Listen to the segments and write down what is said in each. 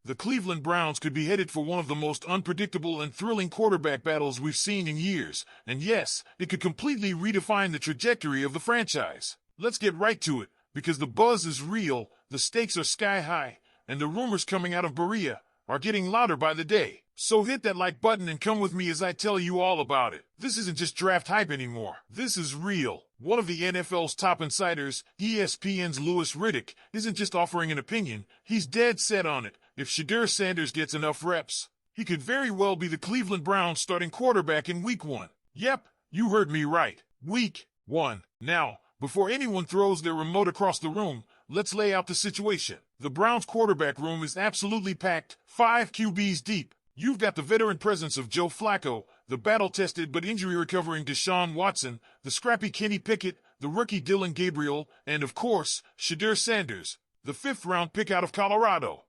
The Cleveland Browns could be headed for one of the most unpredictable and thrilling quarterback battles we've seen in years, and yes, it could completely redefine the trajectory of the franchise. Let's get right to it, because the buzz is real, the stakes are sky high, and the rumors coming out of Berea are getting louder by the day. So hit that like button and come with me as I tell you all about it. This isn't just draft hype anymore. This is real. One of the NFL's top insiders, ESPN's Louis Riddick, isn't just offering an opinion, he's dead set on it. If Shedeur Sanders gets enough reps, he could very well be the Cleveland Browns starting quarterback in Week 1. Yep, you heard me right. Week 1. Now, before anyone throws their remote across the room, let's lay out the situation. The Browns quarterback room is absolutely packed, 5 QBs deep. You've got the veteran presence of Joe Flacco, the battle-tested but injury-recovering Deshaun Watson, the scrappy Kenny Pickett, the rookie Dillon Gabriel, and of course, Shedeur Sanders, the 5th-round pick out of Colorado.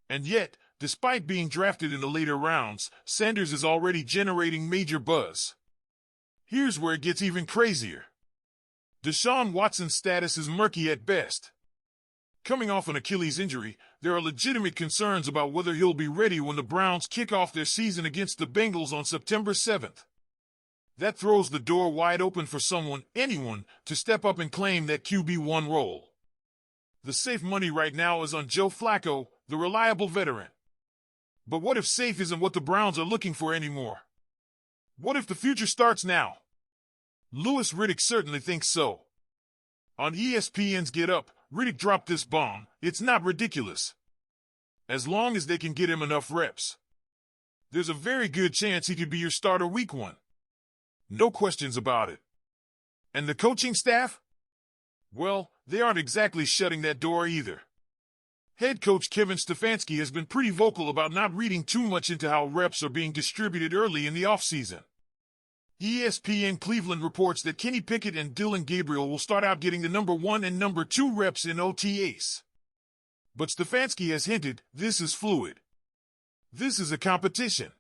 And yet, despite being drafted in the later rounds, Sanders is already generating major buzz. Here's where it gets even crazier. Deshaun Watson's status is murky at best. Coming off an Achilles injury, there are legitimate concerns about whether he'll be ready when the Browns kick off their season against the Bengals on September 7th. That throws the door wide open for anyone, to step up and claim that QB1 role. The safe money right now is on Joe Flacco, the reliable veteran. But what if safe isn't what the Browns are looking for anymore? What if the future starts now? Louis Riddick certainly thinks so. On ESPN's Get Up, Riddick dropped this bomb. It's not ridiculous. As long as they can get him enough reps, there's a very good chance he could be your starter Week 1. No questions about it. And the coaching staff? Well, they aren't exactly shutting that door either. Head coach Kevin Stefanski has been pretty vocal about not reading too much into how reps are being distributed early in the offseason. ESPN Cleveland reports that Kenny Pickett and Dillon Gabriel will start out getting the number 1 and number 2 reps in OTAs. But Stefanski has hinted this is fluid. This is a competition.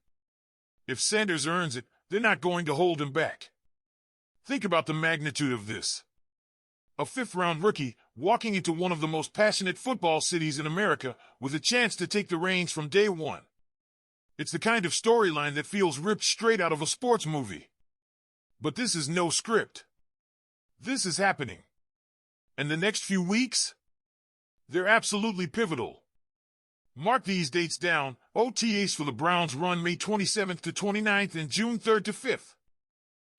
If Sanders earns it, they're not going to hold him back. Think about the magnitude of this. A 5th-round rookie walking into one of the most passionate football cities in America with a chance to take the reins from day one. It's the kind of storyline that feels ripped straight out of a sports movie. But this is no script. This is happening. And the next few weeks? They're absolutely pivotal. Mark these dates down. OTAs for the Browns run May 27th to 29th and June 3rd to 5th.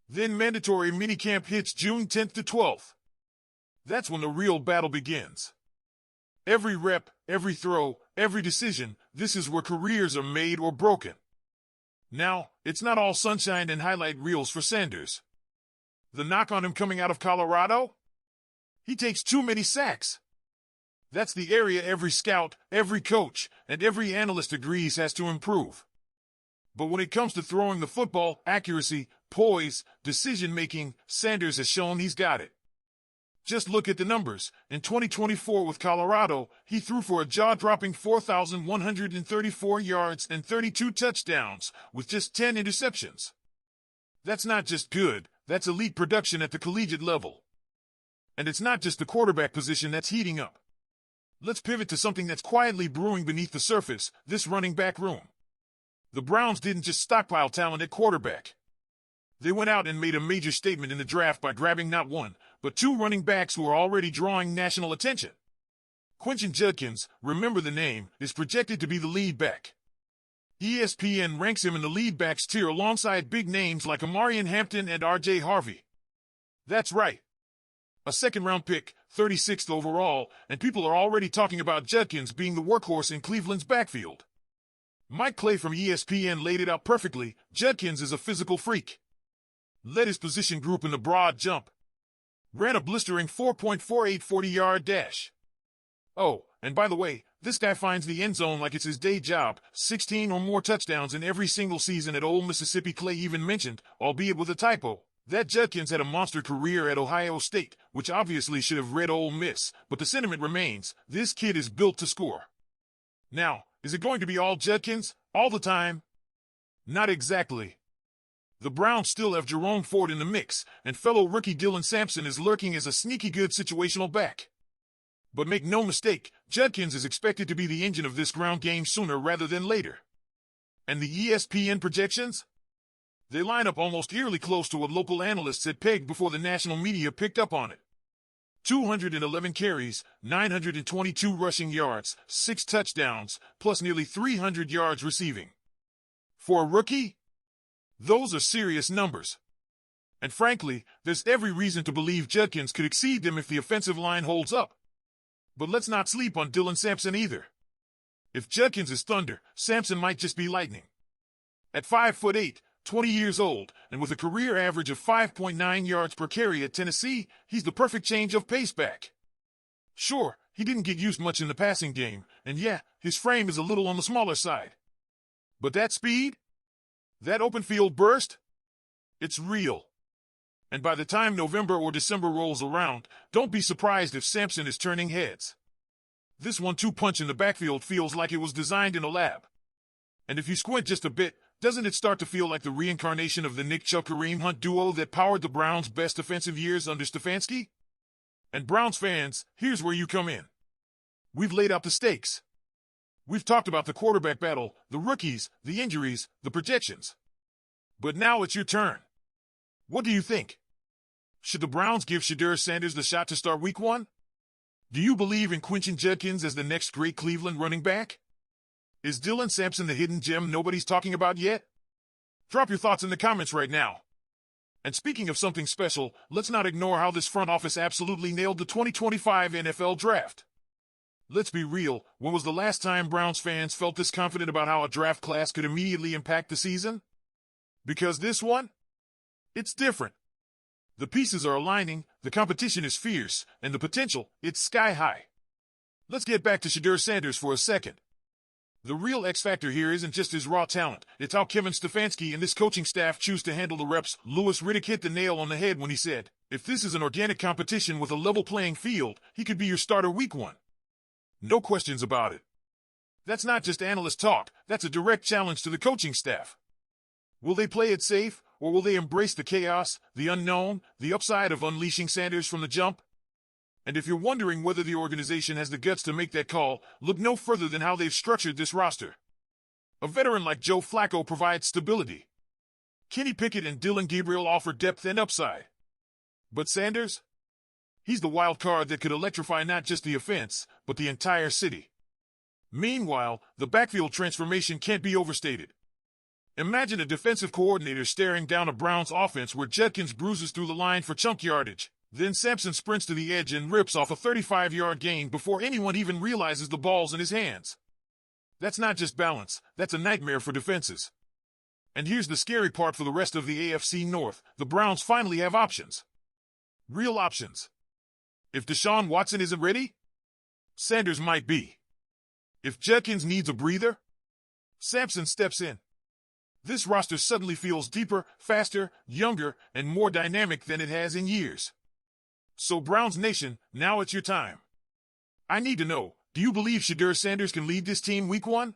Then mandatory minicamp hits June 10th to 12th. That's when the real battle begins. Every rep, every throw, every decision, this is where careers are made or broken. Now, it's not all sunshine and highlight reels for Sanders. The knock on him coming out of Colorado? He takes too many sacks. That's the area every scout, every coach, and every analyst agrees has to improve. But when it comes to throwing the football, accuracy, poise, decision-making, Sanders has shown he's got it. Just look at the numbers. In 2024 with Colorado, he threw for a jaw-dropping 4,134 yards and 32 touchdowns, with just 10 interceptions. That's not just good, that's elite production at the collegiate level. And it's not just the quarterback position that's heating up. Let's pivot to something that's quietly brewing beneath the surface, this running back room. The Browns didn't just stockpile talent at quarterback. They went out and made a major statement in the draft by grabbing not one, but 2 running backs who are already drawing national attention. Quentin Judkins, remember the name, is projected to be the lead back. ESPN ranks him in the lead backs tier alongside big names like Amarian Hampton and R.J. Harvey. That's right. A 2nd-round pick, 36th overall, and people are already talking about Judkins being the workhorse in Cleveland's backfield. Mike Clay from ESPN laid it out perfectly. Judkins is a physical freak. Led his position group in the broad jump. Ran a blistering 4.48 40-yard dash. Oh, and by the way, this guy finds the end zone like it's his day job. 16 or more touchdowns in every single season at Ole Mississippi. Clay even mentioned, albeit with a typo, that Judkins had a monster career at Ohio State, which obviously should have read Ole Miss, but the sentiment remains, this kid is built to score. Now, is it going to be all Judkins, all the time? Not exactly. The Browns still have Jerome Ford in the mix, and fellow rookie Dillon Sampson is lurking as a sneaky good situational back. But make no mistake, Judkins is expected to be the engine of this ground game sooner rather than later. And the ESPN projections? They line up almost eerily close to what local analysts had pegged before the national media picked up on it. 211 carries, 922 rushing yards, 6 touchdowns, plus nearly 300 yards receiving. For a rookie? Those are serious numbers. And frankly, there's every reason to believe Judkins could exceed them if the offensive line holds up. But let's not sleep on Dillon Sampson either. If Judkins is thunder, Sampson might just be lightning. At 5'8", 20 years old, and with a career average of 5.9 yards per carry at Tennessee, he's the perfect change of pace back. Sure, he didn't get used much in the passing game, and yeah, his frame is a little on the smaller side. But that speed? That open field burst? It's real. And by the time November or December rolls around, don't be surprised if Sampson is turning heads. This 1-2 punch in the backfield feels like it was designed in a lab. And if you squint just a bit, doesn't it start to feel like the reincarnation of the Nick Chubb-Kareem Hunt duo that powered the Browns' best offensive years under Stefanski? And Browns fans, here's where you come in. We've laid out the stakes. We've talked about the quarterback battle, the rookies, the injuries, the projections. But now it's your turn. What do you think? Should the Browns give Shedeur Sanders the shot to start Week 1? Do you believe in Quentin Judkins as the next great Cleveland running back? Is Dillon Sampson the hidden gem nobody's talking about yet? Drop your thoughts in the comments right now. And speaking of something special, let's not ignore how this front office absolutely nailed the 2025 NFL Draft. Let's be real, when was the last time Browns fans felt this confident about how a draft class could immediately impact the season? Because this one? It's different. The pieces are aligning, the competition is fierce, and the potential, it's sky high. Let's get back to Shedeur Sanders for a second. The real X factor here isn't just his raw talent, it's how Kevin Stefanski and this coaching staff choose to handle the reps. Louis Riddick hit the nail on the head when he said, if this is an organic competition with a level playing field, he could be your starter Week 1. No questions about it. That's not just analyst talk, that's a direct challenge to the coaching staff. Will they play it safe, or will they embrace the chaos, the unknown, the upside of unleashing Sanders from the jump? And if you're wondering whether the organization has the guts to make that call, look no further than how they've structured this roster. A veteran like Joe Flacco provides stability. Kenny Pickett and Dillon Gabriel offer depth and upside. But Sanders? He's the wild card that could electrify not just the offense, but the entire city. Meanwhile, the backfield transformation can't be overstated. Imagine a defensive coordinator staring down a Browns offense where Judkins bruises through the line for chunk yardage. Then Sampson sprints to the edge and rips off a 35-yard gain before anyone even realizes the ball's in his hands. That's not just balance, that's a nightmare for defenses. And here's the scary part for the rest of the AFC North, the Browns finally have options. Real options. If Deshaun Watson isn't ready, Sanders might be. If Judkins needs a breather, Sampson steps in. This roster suddenly feels deeper, faster, younger, and more dynamic than it has in years. So Browns Nation, now it's your time. I need to know, do you believe Shedeur Sanders can lead this team Week 1?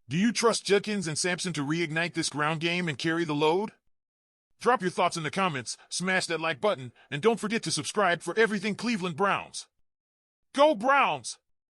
Do you trust Judkins and Sampson to reignite this ground game and carry the load? Drop your thoughts in the comments, smash that like button, and don't forget to subscribe for everything Cleveland Browns. Go Browns!